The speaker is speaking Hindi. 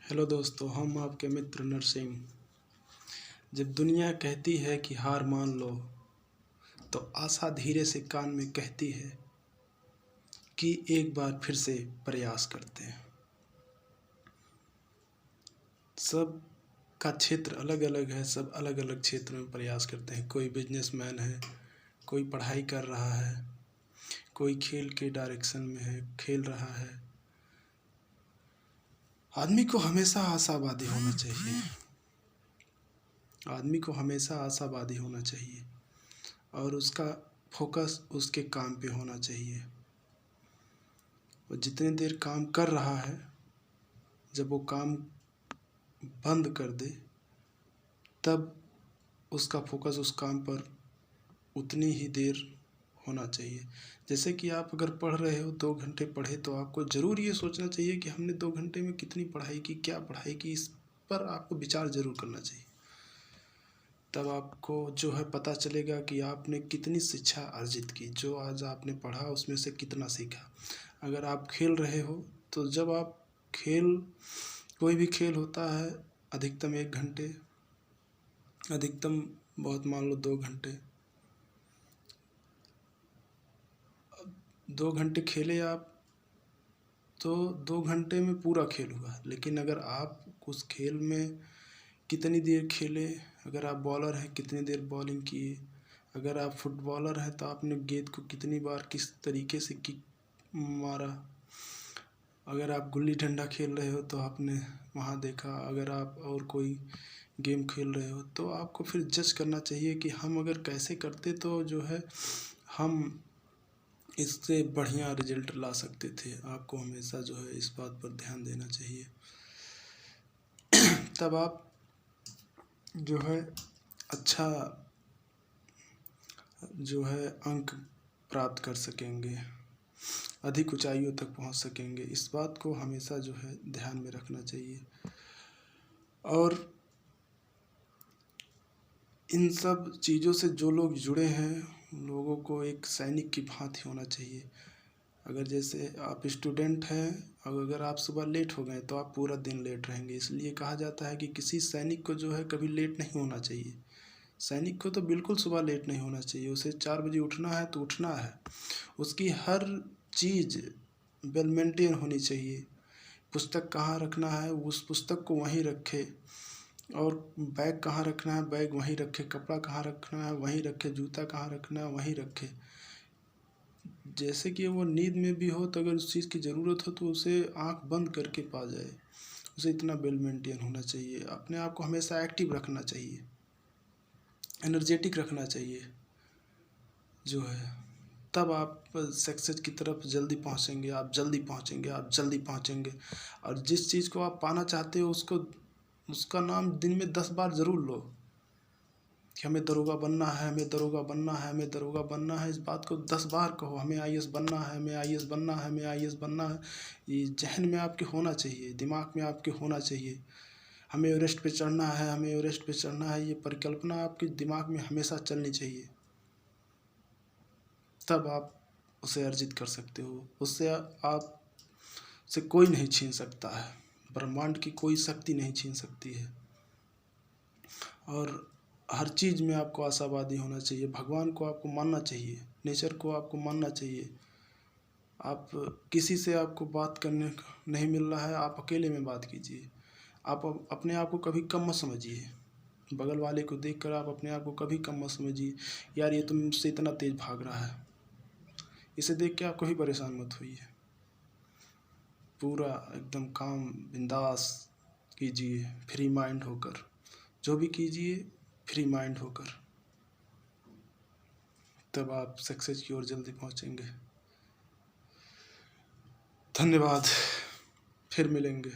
हेलो दोस्तों, हम आपके मित्र नरसिंह। जब दुनिया कहती है कि हार मान लो, तो आशा धीरे से कान में कहती है कि एक बार फिर से प्रयास करते हैं। सब का क्षेत्र अलग अलग है, सब अलग अलग क्षेत्र में प्रयास करते हैं। कोई बिजनेसमैन है, कोई पढ़ाई कर रहा है, कोई खेल के डायरेक्शन में है, खेल रहा है। आदमी को हमेशा आशावादी होना चाहिए। आदमी को हमेशा आशावादी होना चाहिए और उसका फोकस उसके काम पे होना चाहिए। वो जितनी देर काम कर रहा है, जब वो काम बंद कर दे, तब उसका फोकस उस काम पर उतनी ही देर होना चाहिए। जैसे कि आप अगर पढ़ रहे हो, 2 घंटे पढ़े, तो आपको ज़रूर ये सोचना चाहिए कि हमने 2 घंटे में कितनी पढ़ाई की, क्या पढ़ाई की, इस पर आपको विचार ज़रूर करना चाहिए। तब आपको जो है पता चलेगा कि आपने कितनी शिक्षा अर्जित की, जो आज आपने पढ़ा उसमें से कितना सीखा। अगर आप खेल रहे हो, तो जब आप कोई भी खेल होता है, अधिकतम 1 घंटे, अधिकतम बहुत मान लो 2 घंटे। 2 घंटे खेले आप, तो 2 घंटे में पूरा खेल हुआ। लेकिन अगर आप उस खेल में कितनी देर खेले, अगर आप बॉलर हैं कितनी देर बॉलिंग किए, अगर आप फुटबॉलर हैं तो आपने गेंद को कितनी बार किस तरीके से किक मारा, अगर आप गुल्ली डंडा खेल रहे हो तो आपने वहाँ देखा, अगर आप और कोई गेम खेल रहे हो, तो आपको फिर जज करना चाहिए कि हम अगर कैसे करते तो जो है हम इससे बढ़िया रिजल्ट ला सकते थे। आपको हमेशा जो है इस बात पर ध्यान देना चाहिए। तब आप जो है अच्छा जो है अंक प्राप्त कर सकेंगे, अधिक ऊंचाइयों तक पहुंच सकेंगे। इस बात को हमेशा जो है ध्यान में रखना चाहिए। और इन सब चीज़ों से जो लोग जुड़े हैं, उन लोगों को एक सैनिक की भांति होना चाहिए। अगर जैसे आप स्टूडेंट हैं और अगर आप सुबह लेट हो गए तो आप पूरा दिन लेट रहेंगे। इसलिए कहा जाता है कि किसी सैनिक को जो है कभी लेट नहीं होना चाहिए। सैनिक को तो बिल्कुल सुबह लेट नहीं होना चाहिए। उसे 4 बजे उठना है तो उठना है। उसकी हर चीज़ वेल मेंटेन होनी चाहिए। पुस्तक कहाँ रखना है, उस पुस्तक को वहीं रखे, और बैग कहाँ रखना है बैग वहीं रखे, कपड़ा कहाँ रखना है वहीं रखे, जूता कहाँ रखना है वहीं रखे। जैसे कि वो नींद में भी हो, तो अगर उस चीज़ की ज़रूरत हो तो उसे आँख बंद करके पा जाए। उसे इतना वेल मेंटेन होना चाहिए। अपने आप को हमेशा एक्टिव रखना चाहिए, एनर्जेटिक रखना चाहिए जो है। तब आप सक्सेस की तरफ जल्दी पहुंचेंगे, आप जल्दी पहुंचेंगे, आप जल्दी पहुंचेंगे। और जिस चीज़ को आप पाना चाहते हो उसका नाम दिन में 10 बार ज़रूर लो कि हमें दरोगा बनना है, हमें दरोगा बनना है, हमें दरोगा बनना है। इस बात को 10 बार कहो, हमें आईएएस बनना है, हमें आईएएस बनना है, हमें आईएएस बनना है। ये जहन में आपके होना चाहिए, दिमाग में आपके होना चाहिए। हमें एवरेस्ट पे चढ़ना है, हमें एवरेस्ट पे चढ़ना है, ये परिकल्पना आपके दिमाग में हमेशा चलनी चाहिए। तब आप उसे अर्जित कर सकते हो। उससे आप से कोई नहीं छीन सकता है। ब्रह्मांड की कोई शक्ति नहीं छीन सकती है। और हर चीज़ में आपको आशावादी होना चाहिए। भगवान को आपको मानना चाहिए, नेचर को आपको मानना चाहिए। आप किसी से आपको बात करने का नहीं मिल रहा है, आप अकेले में बात कीजिए। आप अपने आप को कभी कम मत समझिए। बगल वाले को देखकर आप अपने आप को कभी कम मत समझिए। यार ये तो मुझसे इतना तेज़ भाग रहा है, इसे देख के आप कभी परेशान मत होइए। पूरा एकदम काम बिंदास कीजिए, फ्री माइंड होकर। जो भी कीजिए फ्री माइंड होकर, तब आप सक्सेस की ओर जल्दी पहुंचेंगे। धन्यवाद, फिर मिलेंगे।